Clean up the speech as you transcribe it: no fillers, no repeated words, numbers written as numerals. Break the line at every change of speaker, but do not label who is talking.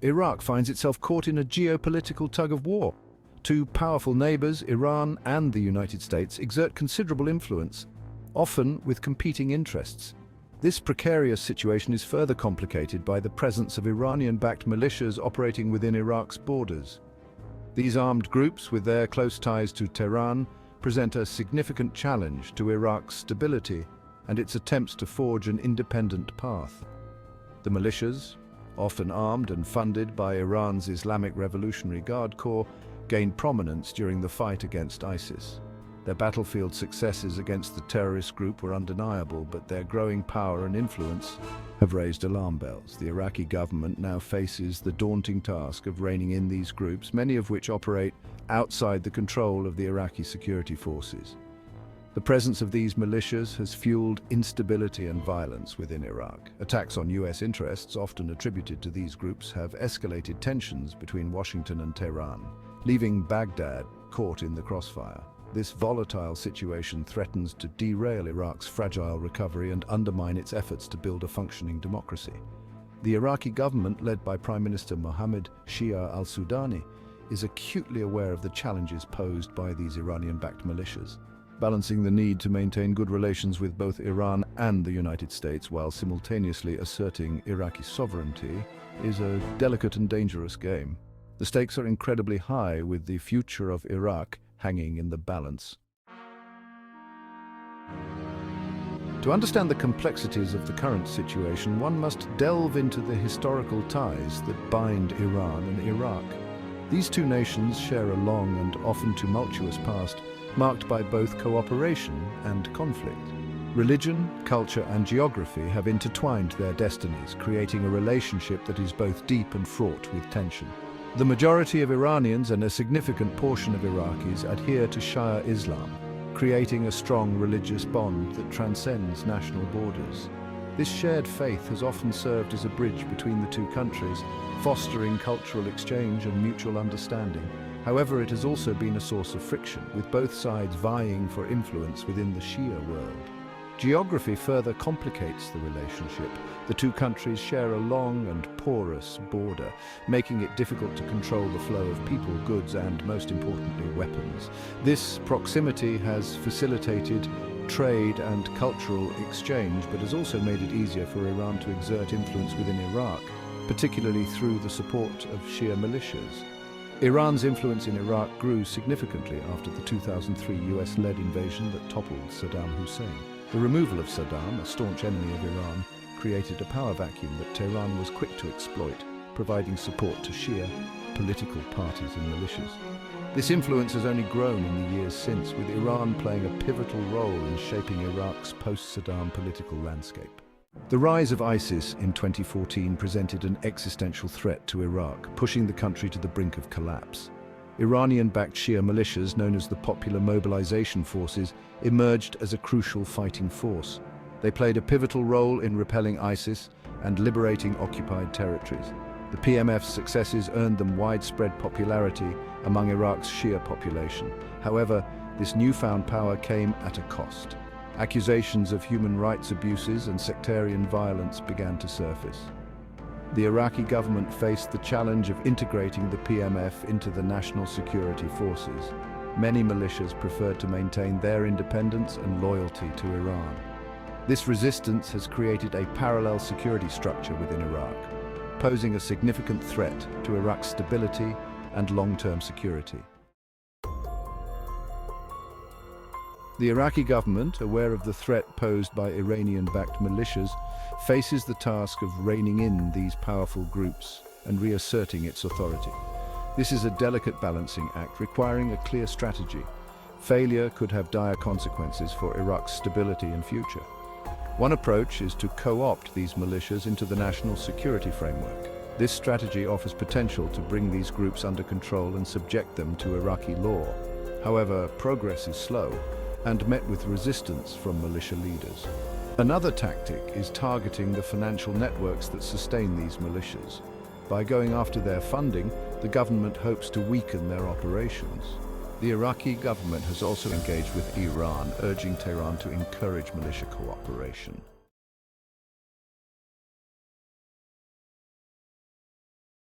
Iraq finds itself caught in a geopolitical tug-of-war. Two powerful neighbors, Iran and the United States, exert considerable influence, often with competing interests. This precarious situation is further complicated by the presence of Iranian-backed militias operating within Iraq's borders. These armed groups, with their close ties to Tehran, present a significant challenge to Iraq's stability and its attempts to forge an independent path. The militias, often armed and funded by Iran's Islamic Revolutionary Guard Corps, gained prominence during the fight against ISIS. Their battlefield successes against the terrorist group were undeniable, but their growing power and influence have raised alarm bells. The Iraqi government now faces the daunting task of reining in these groups, many of which operate outside the control of the Iraqi security forces. The presence of these militias has fueled instability and violence within Iraq. Attacks on US interests, often attributed to these groups, have escalated tensions between Washington and Tehran, leaving Baghdad caught in the crossfire. This volatile situation threatens to derail Iraq's fragile recovery and undermine its efforts to build a functioning democracy. The Iraqi government, led by Prime Minister Mohammed Shia al-Sudani, is acutely aware of the challenges posed by these Iranian-backed militias. Balancing the need to maintain good relations with both Iran and the United States while simultaneously asserting Iraqi sovereignty is a delicate and dangerous game. The stakes are incredibly high, with the future of Iraq hanging in the balance. To understand the complexities of the current situation, one must delve into the historical ties that bind Iran and Iraq. These two nations share a long and often tumultuous past, marked by both cooperation and conflict. Religion, culture, and geography have intertwined their destinies, creating a relationship that is both deep and fraught with tension. The majority of Iranians and a significant portion of Iraqis adhere to Shia Islam, creating a strong religious bond that transcends national borders. This shared faith has often served as a bridge between the two countries, fostering cultural exchange and mutual understanding. However, it has also been a source of friction, with both sides vying for influence within the Shia world. Geography further complicates the relationship. The two countries share a long and porous border, making it difficult to control the flow of people, goods, and, most importantly, weapons. This proximity has facilitated trade and cultural exchange, but has also made it easier for Iran to exert influence within Iraq, particularly through the support of Shia militias. Iran's influence in Iraq grew significantly after the 2003 US-led invasion that toppled Saddam Hussein. The removal of Saddam, a staunch enemy of Iran, created a power vacuum that Tehran was quick to exploit, providing support to Shia political parties and militias. This influence has only grown in the years since, with Iran playing a pivotal role in shaping Iraq's post-Saddam political landscape. The rise of ISIS in 2014 presented an existential threat to Iraq, pushing the country to the brink of collapse. Iranian-backed Shia militias, known as the Popular Mobilization Forces, emerged as a crucial fighting force. They played a pivotal role in repelling ISIS and liberating occupied territories. The PMF's successes earned them widespread popularity among Iraq's Shia population. However, this newfound power came at a cost. Accusations of human rights abuses and sectarian violence began to surface. The Iraqi government faced the challenge of integrating the PMF into the national security forces. Many militias preferred to maintain their independence and loyalty to Iran. This resistance has created a parallel security structure within Iraq, posing a significant threat to Iraq's stability and long-term security. The Iraqi government, aware of the threat posed by Iranian-backed militias, faces the task of reining in these powerful groups and reasserting its authority. This is a delicate balancing act requiring a clear strategy. Failure could have dire consequences for Iraq's stability and future. One approach is to co-opt these militias into the national security framework. This strategy offers potential to bring these groups under control and subject them to Iraqi law. However, progress is slow and met with resistance from militia leaders. Another tactic is targeting the financial networks that sustain these militias. By going after their funding, the government hopes to weaken their operations. The Iraqi government has also engaged with Iran, urging Tehran to encourage militia cooperation.